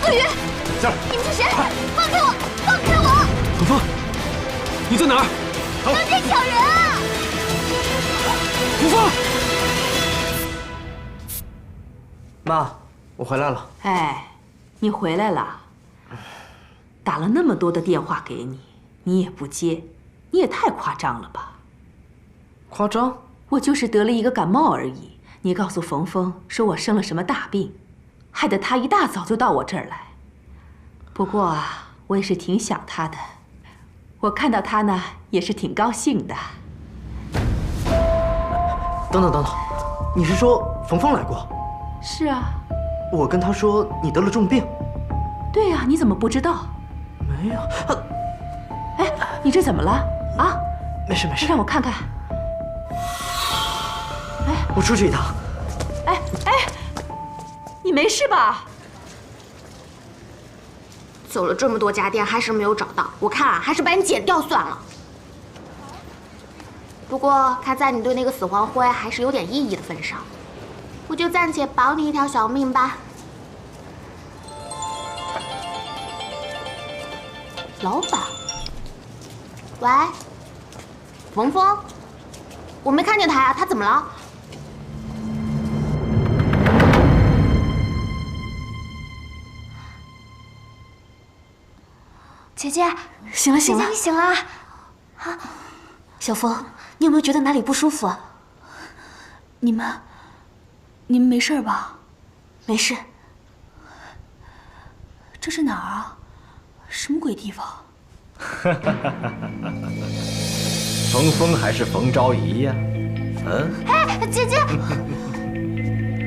小雨，下来！你们是谁？放开我！放开我！东风，你在哪儿？当真小人啊！东风，妈，我回来了。哎，你回来了。打了那么多的电话给你，你也不接，你也太夸张了吧？夸张？我就是得了一个感冒而已。你告诉冯峰说我生了什么大病，害得他一大早就到我这儿来。不过啊，我也是挺想他的。我看到他呢，也是挺高兴的。等等等等，你是说冯峰来过？是啊。我跟他说你得了重病。对呀，你怎么不知道？没有。哎，你这怎么了？啊？没事没事，让我看看。哎，我出去一趟。哎哎，你没事吧？走了这么多家店，还是没有找到。我看啊，还是把你剪掉算了。不过看在你对那个死黄灰还是有点意义的份上，我就暂且保你一条小命吧。老板，喂，冯峰，我没看见他呀，他怎么了？姐姐，醒了醒了，姐姐你醒了啊！小峰，你有没有觉得哪里不舒服啊？你们没事吧？没事。这是哪儿啊？什么鬼地方？冯峰还是冯昭仪呀？嗯？哎，姐姐，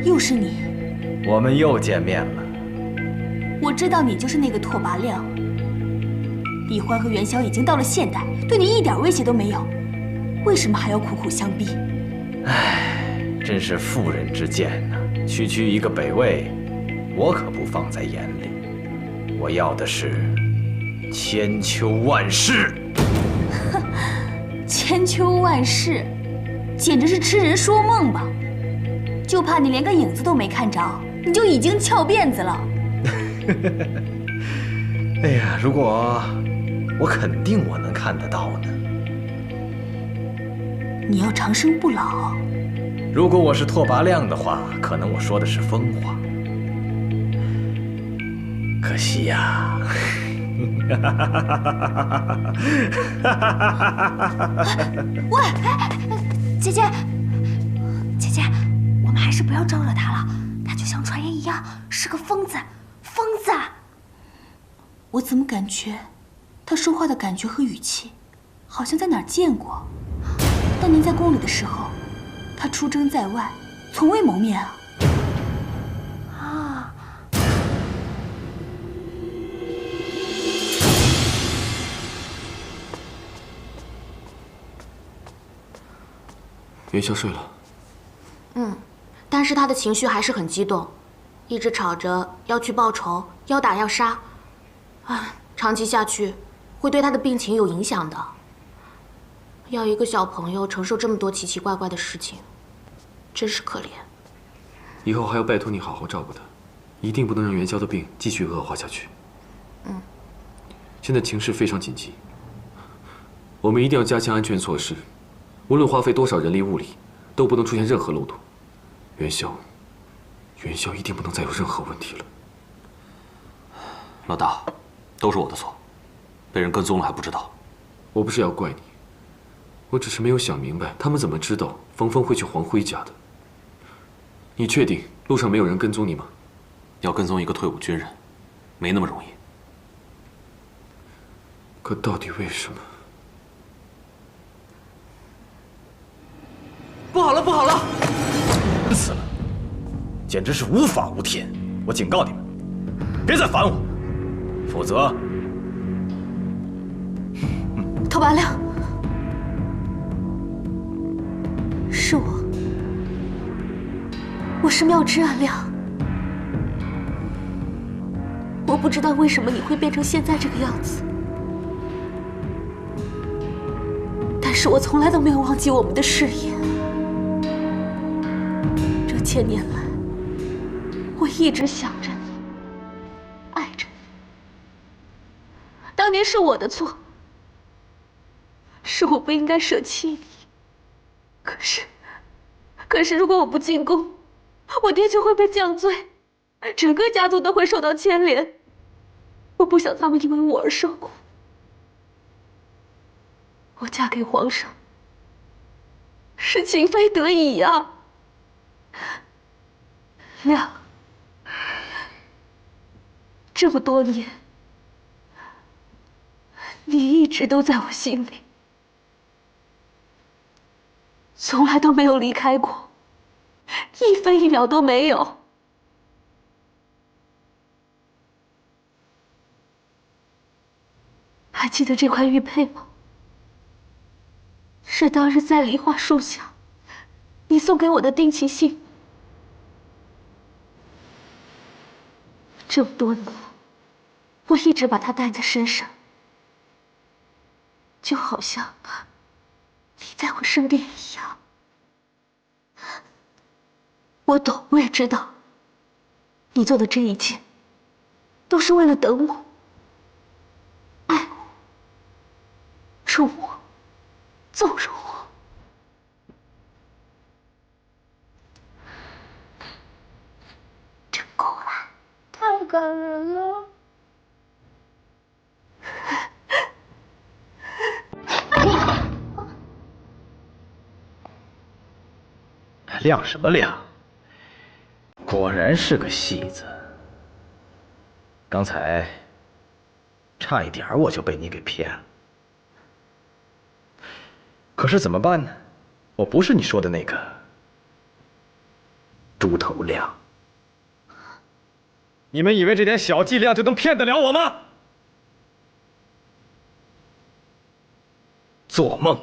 又是你！我们又见面了。我知道你就是那个拓跋亮。李欢和元宵已经到了现代，对你一点威胁都没有，为什么还要苦苦相逼？唉，真是妇人之见呐！区区一个北魏，我可不放在眼里。我要的是千秋万世。哼，千秋万世，简直是痴人说梦吧！就怕你连个影子都没看着，你就已经翘辫子了。哎呀，如果我肯定我能看得到呢。你要长生不老。如果我是拓跋亮的话，可能我说的是疯话。可惜呀。喂，姐姐，姐姐，我们还是不要招惹他了。他就像传言一样，是个疯子，疯子。我怎么感觉他说话的感觉和语气，好像在哪儿见过？当年在宫里的时候，他出征在外，从未谋面啊。啊！元宵睡了。但是他的情绪还是很激动，一直吵着要去报仇，要打要杀。唉，长期下去会对他的病情有影响的。要一个小朋友承受这么多奇奇怪怪的事情，真是可怜。以后还要拜托你好好照顾他，一定不能让元宵的病继续恶化下去。现在情势非常紧急，我们一定要加强安全措施，无论花费多少人力物力，都不能出现任何漏洞。元宵一定不能再有任何问题了。老大，都是我的错，被人跟踪了还不知道。我不是要怪你，我只是没有想明白，他们怎么知道冯峰会去黄辉家的？你确定路上没有人跟踪你吗？要跟踪一个退伍军人，没那么容易。可到底为什么？不好了，不好了！死了，简直是无法无天！我警告你们，别再烦我，否则……拓跋亮，是我，我是妙之暗亮。我不知道为什么你会变成现在这个样子，但是我从来都没有忘记我们的誓言。这1000年来，我一直想着你，爱着年是我的错，是我不应该舍弃你。可是如果我不进宫，我爹就会被降罪，整个家族都会受到牵连。我不想他们因为我而受苦。我嫁给皇上是情非得已呀。亮，这么多年，你一直都在我心里，从来都没有离开过，一分一秒都没有。还记得这块玉佩吗？是当日在梨花树下，你送给我的定情信。这么多年，我一直把它带在身上，就好像你在我身边一样。我懂，我也知道，你做的这一切，都是为了等我、爱我、宠我、纵容我。真够了，太感人了。亮什么亮？果然是个戏子。刚才差一点我就被你给骗了。可是怎么办呢？我不是你说的那个猪头亮。你们以为这点小伎俩就能骗得了我吗？做梦！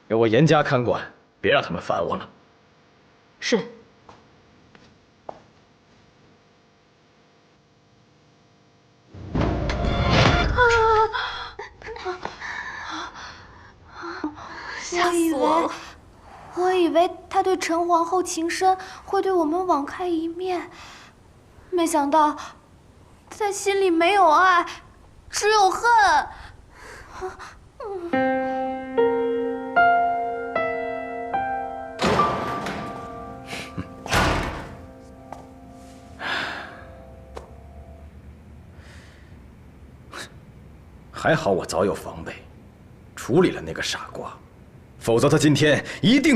给我严加看管，别让他们烦我了。是。吓死我了！我以为他对陈皇后情深，会对我们网开一面，没想到在心里没有爱，只有恨。还好我早有防备，处理了那个傻瓜，否则他今天一定。